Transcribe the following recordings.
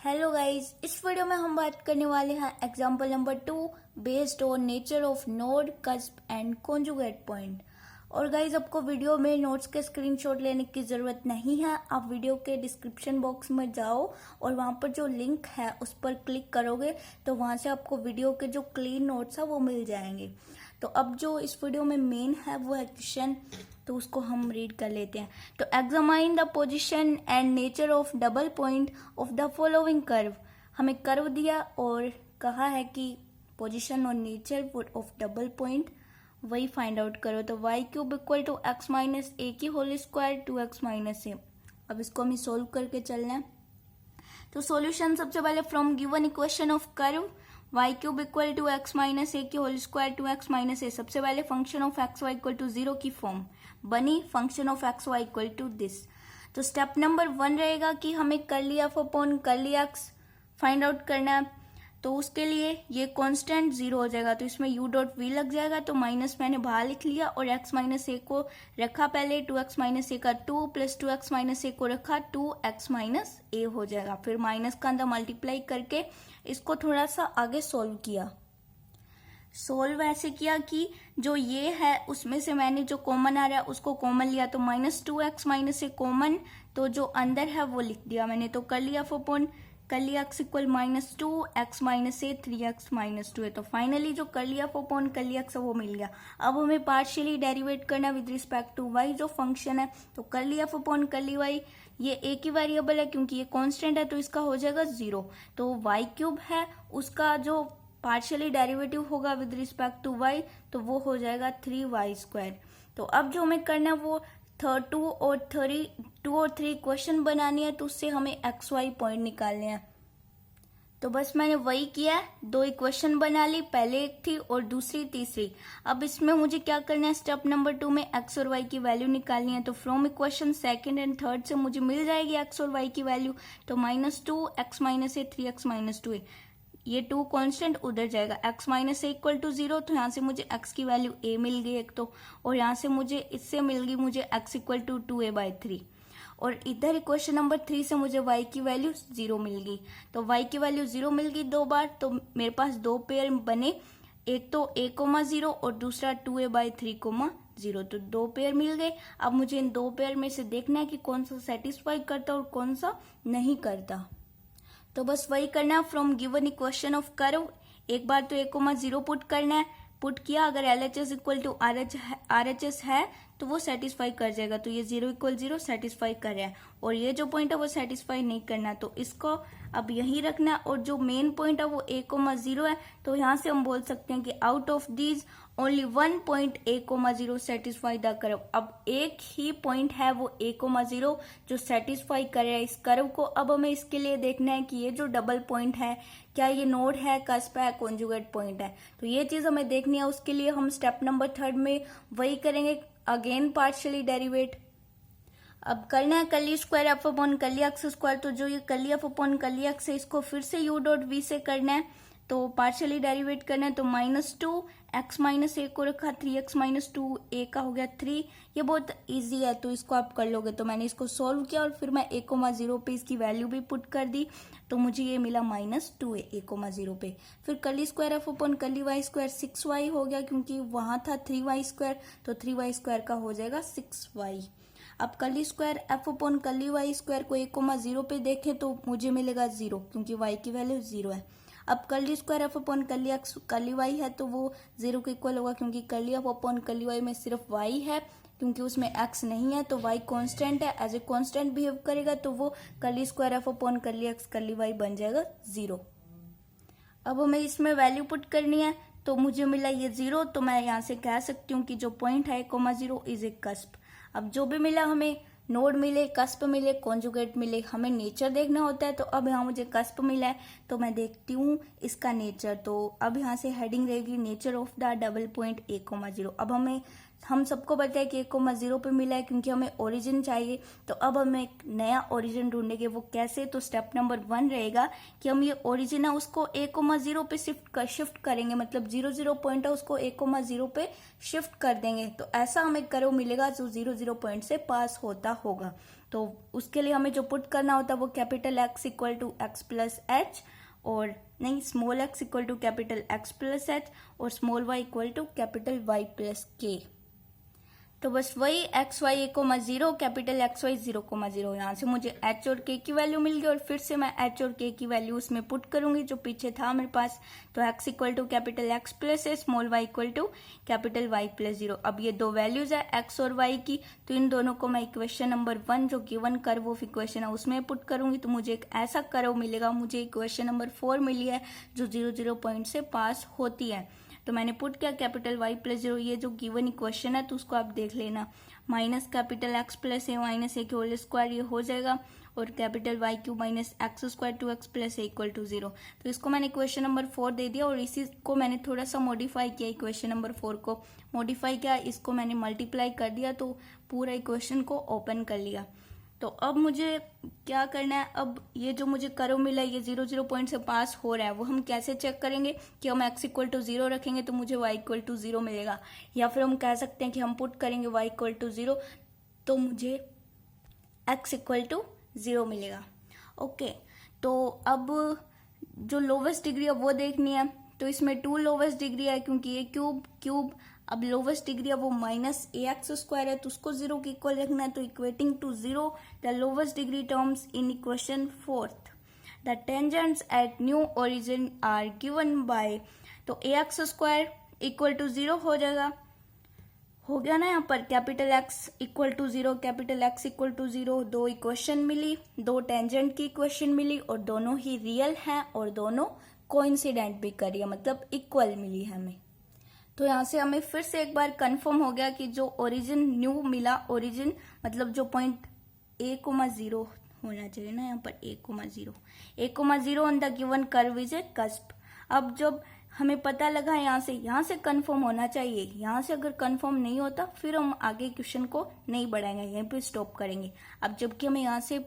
Hello guys, इस video में हम बात करने वाले हैं example number 2 based on nature of node, cusp and conjugate point. और गाइस, आपको वीडियो में नोट्स के स्क्रीनशॉट लेने की ज़रूरत नहीं है। आप वीडियो के डिस्क्रिप्शन बॉक्स में जाओ और वहां पर जो लिंक है उस पर क्लिक करोगे तो वहां से आपको वीडियो के जो क्लीन नोट्स है वो मिल जाएंगे। तो अब जो इस वीडियो में मेन है वो है क्वेश्चन, तो उसको हम रीड कर लेते हैं। तो examine the position and nature of double point of the following curve. हमें कर्व दिया और कहा है कि पोजीशन और नेचर ऑफ डबल पॉइंट वही फाइंड आउट करो। तो Y cube equal to X minus A की whole square to X minus A. अब इसको हमें सोल्व करके चलना है। तो सॉल्यूशन सबसे पहले from given equation of curve Y cube equal to X minus A की whole square to X minus A. सबसे पहले function of X Y equal to 0 की फॉर्म बनी, function of X Y equal to this. तो step number 1 रहेगा कि हमें curly F upon curly X find out करना है। तो उसके लिए ये कांस्टेंट 0 हो जाएगा, तो इसमें u डॉट वी लग जाएगा। तो माइनस मैंने बाहर लिख लिया और x माइनस ए को रखा पहले, 2x माइनस ए का 2 प्लस 2x माइनस ए को रखा 2x माइनस ए हो जाएगा। फिर माइनस का अंदर मल्टीप्लाई करके इसको थोड़ा सा आगे सोल्व किया। सोल्व ऐसे किया कि जो ये है उसमें से मैंने जो कॉमन आ रहा है उसको कॉमन लिया, तो माइनस 2x माइनस ए कॉमन, तो जो अंदर है वो लिख दिया मैंने। तो कर लिया upon curly X equal minus 2x minus A 3x minus 2 है। तो फाइनली जो कर लिया अपॉन कर्ली एक्स वो मिल गया। अब हमें पार्शियली डेरिवेट करना विद रिस्पेक्ट टू y जो फंक्शन है। तो कर लिया अपॉन कर्ली y, ये एक ही वेरिएबल है क्योंकि ये कांस्टेंट है तो इसका हो जाएगा 0। तो y क्यूब है उसका जो पार्शियली डेरिवेटिव होगा विद रिस्पेक्ट टू y तो वो हो जाएगा 3y स्क्वायर। तो अब जो हमें करना है वो 2 और 3 क्वेश्चन बनानी है, तो उससे हमें एक्स वाई पॉइंट निकालने हैं। तो बस मैंने वही किया है, 2 इक्वेशन बना ली, पहले एक थी और दूसरी तीसरी। अब इसमें मुझे क्या करना है, स्टेप नंबर 2 में एक्स और वाई की वैल्यू निकालनी है। तो from equation second and third से मुझे मिल जाएगी एक्स और वाई की वैल्यू। तो minus 2x minus A 3x minus 2 ये 2 कांस्टेंट उधर जाएगा। x minus a equal to 0, तो यहाँ से मुझे x की वैल्यू a मिल गई एक तो, और यहाँ से मुझे इससे मिल गई मुझे x इक्वल टू 2a/3। और इधर इक्वेशन नंबर 3 से मुझे y की वैल्यू 0 मिल गई। तो y की वैल्यू 0 मिल गई 2 बार, तो मेरे पास 2 पेयर बने, एक तो a,0 और दूसरा 2a/3,0। तो 2 पेयर मिल गए। अब मुझे इन 2 पेयर में से देखना है कि कौन सा सेटिस्फाई करता और कौन सा नहीं करता। तो बस वही करना है from given equation of curve. एक बार तो a,0 पुट करना है, पुट किया, अगर LHS इक्वल टू RHS है तो वो सेटिस्फाई कर जाएगा। तो ये 0 इक्वल 0 सेटिस्फाई कर रहा है, और ये जो पॉइंट है वो सेटिस्फाई नहीं करना, तो इसको अब यही रखना है। और जो मेन पॉइंट है वो a,0 है, तो यहाँ से हम बोल सकते हैं कि out of these only 1 point a,0 satisfy the curve. अब एक ही पॉइंट है वो a,0 जो सेटिस्फाई कर रहा है इस कर्व को। अब हमें इसके लिए देखना है कि ये जो डबल पॉइंट है क्या ये नोड है, कस्प है, कॉन्जुगेट पॉइंट है। तो ये चीज हमें देखनी है। उसके लिए हम स्टेप नंबर 3 में वही करेंगे, अगेन पार्शियली डेरिवेट। अब करना है curly square f upon curly x square. तो जो ये curly F upon curly x है इसको फिर से u डॉट वी से करना है, तो पार्शियली डेरिवेट करना है। तो माइनस 2x माइनस ए को रखा, 3x माइनस 2a का हो गया 3। ये बहुत इजी है तो इसको आप कर लोगे। तो मैंने इसको सोल्व किया और फिर मैं a,0 पे इसकी वैल्यू भी पुट कर दी, तो मुझे ये मिला माइनस 2a a,0 पे। फिर curly square f upon curly y square 6y हो गया, क्योंकि वहां था 3y स्क्वायर, तो 3y स्क्वायर का हो जाएगा 6y। अब curly square f upon curly y square को a,0 पे देखें तो मुझे मिलेगा 0, क्योंकि y की वैल्यू 0 है। अब curly square f upon curly x curly y है तो वो 0 के इक्वल होगा, क्योंकि curly F upon curly y में सिर्फ y है, क्योंकि उसमें x नहीं है। तो y कांस्टेंट है, एज ए कांस्टेंट बिहेव करेगा, तो वो curly square f upon curly x curly y बन जाएगा 0। अब हमें इसमें वैल्यू पुट करनी है, तो मुझे मिला ये 0, तो मैं यहाँ से कह सकती हूँ कि जो पॉइंट है a,0 इज ए कस्प। अब जो भी मिला, हमें नोड मिले, कस्प मिले, कॉन्जुगेट मिले, हमें नेचर देखना होता है। तो अब यहाँ मुझे कस्प मिला है तो मैं देखती हूँ इसका नेचर। तो अब यहाँ से हेडिंग रहेगी nature of the double point a,0। अब हमें हम सबको पता है कि 1,0 पे मिला है क्योंकि हमें ओरिजिन चाहिए। तो अब हम एक नया ओरिजिन ढूंढेंगे, वो कैसे? तो स्टेप नंबर 1 रहेगा कि हम ये ओरिजिन है उसको 1,0 पे शिफ्ट करेंगे, मतलब 0,0 पॉइंट है उसको 1,0 पे शिफ्ट कर देंगे। तो ऐसा हमें कर्व मिलेगा जो 0,0 पॉइंट से पास होता होगा। तो उसके लिए हमें जो पुट करना होता है वो capital X equal to X plus H, और नहीं, small x equal to capital X plus H, और small y equal to capital Y plus K। तो बस वही x y 1,0 capital x y 0,0, यहाँ से मुझे h और k की वैल्यू मिल गई और फिर से मैं h और k की वैल्यू उसमें पुट करूंगी जो पीछे था मेरे पास। तो x equal to capital X plus है, small y equal to capital Y plus 0। अब ये दो वैल्यूज है x और y की, तो इन दोनों को मैं इक्वेशन नंबर 1 जो गिवन कर्व ऑफ इक्वेशन है उसमें पुट करूंगी। तो मुझे एक ऐसा कर्व मिलेगा। मुझे इक्वेशन नंबर 4 मिली है जो 0,0 पॉइंट से पास होती है। तो मैंने पुट किया कैपिटल Y प्लस 0, ये जो गिवन इक्वेशन है तो उसको आप देख लेना, minus capital X plus a minus a के होल स्क्वायर ये हो जाएगा, और capital Y cube minus x square 2x plus a equal to 0। तो इसको मैंने इक्वेशन नंबर 4 दे दिया और इसी को मैंने थोड़ा सा मॉडिफाई किया। इक्वेशन नंबर 4 को मॉडिफाई किया, इसको मैंने मल्टीप्लाई कर दिया तो पूरा इक्वेशन को ओपन कर लिया। तो अब मुझे क्या करना है, अब ये जो मुझे कर्व मिला है ये 0,0 पॉइंट से पास हो रहा है, वो हम कैसे चेक करेंगे कि हम x इक्वल टू 0 रखेंगे तो मुझे y इक्वल टू 0 मिलेगा, या फिर हम कह सकते हैं कि हम पुट करेंगे y इक्वल टू 0 तो मुझे x इक्वल टू 0 मिलेगा। ओके, तो अब जो लोवेस्ट डिग्री है वो देखनी है। तो इसमें 2 लोवेस्ट डिग्री है क्योंकि ये क्यूब अब लोवेस्ट डिग्री है वो माइनस ax स्क्वायर है तो उसको 0 के इक्वल रखना है। तो equating to 0 the lowest degree terms in equation 4th the tangents at new origin are given by, तो ax स्क्वायर इक्वल टू 0 हो जाएगा, हो गया ना। यहाँ पर capital X equal to 0 capital X equal to 0, दो इक्वेशन मिली, दो टेंजेंट की इक्वेशन मिली और दोनों ही रियल हैं और दोनों कोइंसिडेंट भी कर रही है, मतलब इक्वल मिली है हमें। तो यहाँ से हमें फिर से एक बार कंफर्म हो गया कि जो ओरिजिन न्यू मिला, ओरिजिन मतलब जो पॉइंट a,0 होना चाहिए ना यहाँ पर a,0 on the given curve is a cusp. अब जब हमें पता लगा यहाँ से कंफर्म होना चाहिए, यहाँ से अगर कंफर्म नहीं होता फिर हम आगे क्वेश्चन को नहीं बढ़ाएंगे, यहीं पे स्टॉप करेंगे। अब जबकि हमें यहाँ से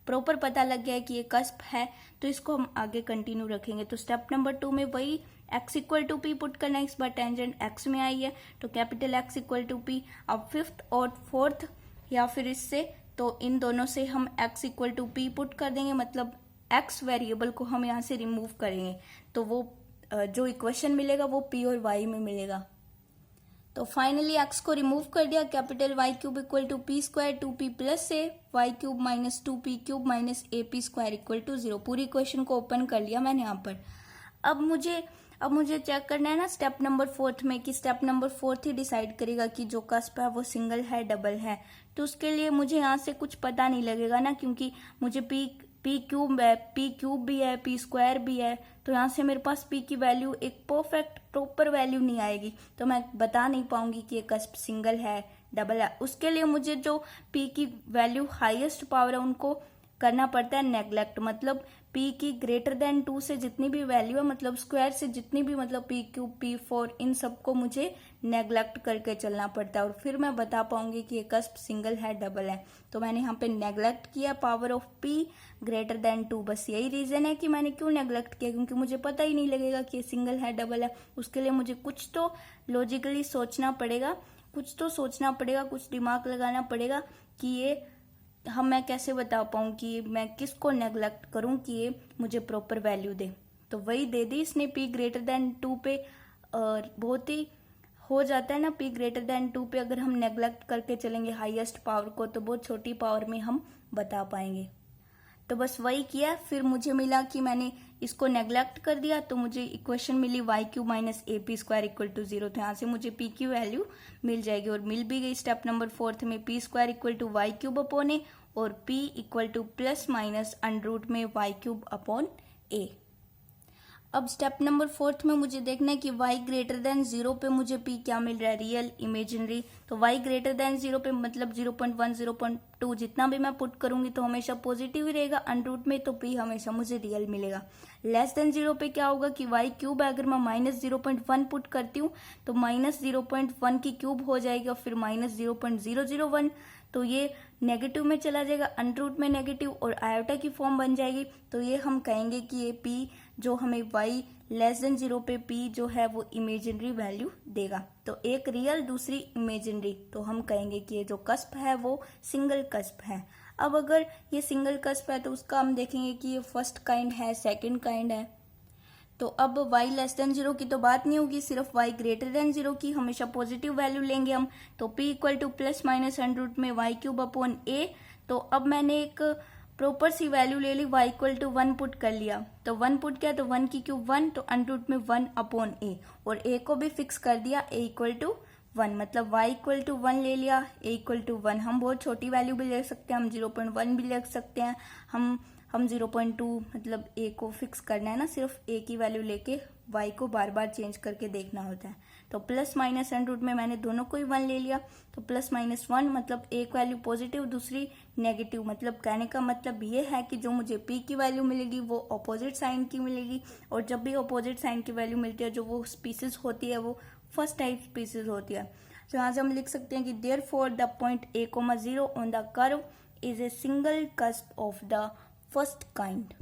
प्रॉपर पता लग गया है कि ये कस्प है तो इसको हम आगे कंटिन्यू रखेंगे। तो स्टेप नंबर 2 में वही x equal to p put करना है, इस बार टेंजेंट x में आई है तो capital X equal to p. अब 5th और 4th या फिर इससे, तो इन दोनों से हम x equal to p put कर देंगे, मतलब x वेरिएबल को हम यहाँ से रिमूव करेंगे तो वो जो इक्वेशन मिलेगा वो p और y में मिलेगा। तो फाइनली x को रिमूव कर दिया, capital Y cube equal to p square 2p plus a y cube minus 2p cube minus AP square equal to 0। पूरी इक्वेशन को ओपन कर लिया मैंने यहाँ पर। अब मुझे चेक करना है ना स्टेप नंबर 4 में कि स्टेप नंबर 4 ही डिसाइड करेगा कि जो कस्प है वो सिंगल है डबल है। तो उसके लिए मुझे यहाँ से कुछ पता नहीं लगेगा ना, क्योंकि मुझे पी क्यूब है, पी क्यूब भी है, पी स्क्वायर भी है, तो यहाँ से मेरे पास पी की वैल्यू एक परफेक्ट प्रॉपर वैल्यू नहीं आएगी, तो मैं बता नहीं पाऊंगी कि ये कस्प सिंगल है डबल है। उसके लिए मुझे जो पी की वैल्यू हाईएस्ट पावर है उनको करना पड़ता है नेग्लेक्ट, मतलब p की ग्रेटर देन 2 से जितनी भी वैल्यू है, मतलब स्क्वायर से जितनी भी, मतलब p क्यूब p4 इन सबको मुझे नेग्लेक्ट करके चलना पड़ता है और फिर मैं बता पाऊंगी कि ये कस्प सिंगल है डबल है। तो मैंने यहाँ पे नेग्लेक्ट किया power of p greater than 2। बस यही रीजन है कि मैंने क्यों नेग्लेक्ट किया, क्योंकि मुझे पता ही नहीं लगेगा कि ये सिंगल है डबल है। उसके लिए मुझे कुछ तो लॉजिकली सोचना पड़ेगा, कुछ दिमाग लगाना पड़ेगा कि ये मैं कैसे बता पाऊँ कि मैं किसको नेग्लेक्ट करूँ कि ये मुझे प्रॉपर वैल्यू दे। तो वही दे दी इसने p ग्रेटर देन 2 पे, और बहुत ही हो जाता है ना p ग्रेटर देन 2 पे अगर हम नेग्लेक्ट करके चलेंगे हाईएस्ट पावर को तो बहुत छोटी पावर में हम बता पाएंगे। तो बस वही किया, फिर मुझे मिला कि मैंने इसको नेग्लेक्ट कर दिया तो मुझे इक्वेशन मिली y cube minus AP square equal to 0। तो यहाँ से मुझे p की वैल्यू मिल जाएगी और मिल भी गई। स्टेप नंबर 4 में p square equal to Y cube upon A और p equal to plus minus under root में वाई क्यूब अपॉन ए। अब स्टेप नंबर 4 में मुझे देखना है कि y ग्रेटर देन 0 पे मुझे p क्या मिल रहा है, रियल, इमेजिनरी। तो y ग्रेटर देन 0 पे मतलब 0.1 0.2 जितना भी मैं पुट करूंगी तो हमेशा पॉजिटिव ही रहेगा अंडर रूट में, तो p हमेशा मुझे रियल मिलेगा। लेस देन 0 पे क्या होगा कि y क्यूब अगर मैं माइनस 0.1 पुट करती हूँ तो माइनस 0.1 की क्यूब हो जाएगा, फिर माइनस 0.001, तो ये नेगेटिव में चला जाएगा, अंडर रूट में नेगेटिव और आयोटा की फॉर्म बन जाएगी। तो ये हम कहेंगे कि ये p जो हमें y लेस देन 0 पे p जो है वो इमेजिनरी वैल्यू देगा। तो एक रियल दूसरी इमेजिनरी, तो हम कहेंगे कि ये जो कस्प है वो सिंगल कस्प है। अब अगर ये सिंगल कस्प है तो उसका हम देखेंगे कि ये फर्स्ट काइंड है, सेकंड काइंड है। तो अब y लेस देन 0 की तो बात नहीं होगी, सिर्फ y ग्रेटर देन 0 की हमेशा पॉजिटिव वैल्यू लेंगे हम। तो p equal to plus minus under root में y क्यूब अपॉन a। तो अब मैंने एक प्रॉपर सी वैल्यू ले ली, y इक्वल टू 1 पुट कर लिया, तो 1 पुट किया तो 1 की क्यूब 1, तो अंडर रूट में 1 अपॉन a, और a को भी फिक्स कर दिया a इक्वल टू 1, मतलब y इक्वल टू 1 ले लिया, a इक्वल टू 1। हम बहुत छोटी वैल्यू भी ले सकते हैं, हम 0.1 भी ले सकते हैं, हम 0.2, मतलब a को फिक्स करना है ना, सिर्फ a की वैल्यू लेके y को बार बार चेंज करके देखना होता है। तो प्लस माइनस अंडर रूट में मैंने दोनों को ही 1 ले लिया, तो प्लस माइनस 1 मतलब एक वैल्यू पॉजिटिव दूसरी नेगेटिव, मतलब कहने का मतलब ये है कि जो मुझे p की वैल्यू मिलेगी वो अपोजिट साइन की मिलेगी, और जब भी अपोजिट साइन की वैल्यू मिलती है जो वो स्पीसीज होती है वो फर्स्ट टाइप स्पीसीज होती है। तो यहाँ से हम लिख सकते हैं कि therefore the point a, 0 on the curve is a single cusp of the first kind.